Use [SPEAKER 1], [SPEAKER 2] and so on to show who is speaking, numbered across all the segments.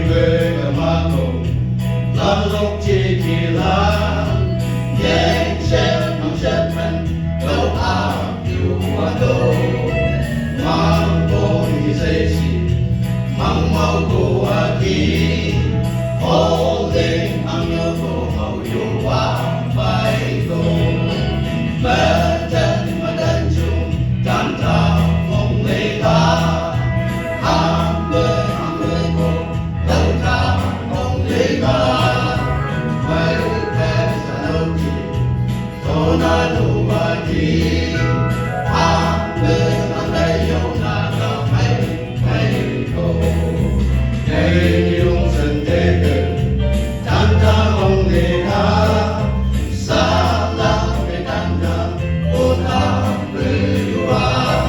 [SPEAKER 1] người mà cùng là lúc chỉ kỳ lạ nhẹ sẽ nằm chết mình đâu à yêu qua đâu mang cô đi dây xì mang mau cô à kỳ hô lên ăn yêu cô hậu yêu qua phải cô mẹ chân mà đánh chung tan ra không lấy ta ham người cô đâu ta không lấy ta phải phép sa lâu kỳ tô na đủ ba kỳ ham người ăn đây yêu na đâu phải cô để yêu dần thế gần tan ra không lấy ta xa lắm để tan ra ô ta người qua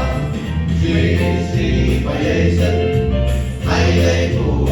[SPEAKER 1] duy si phải dần hay đây cô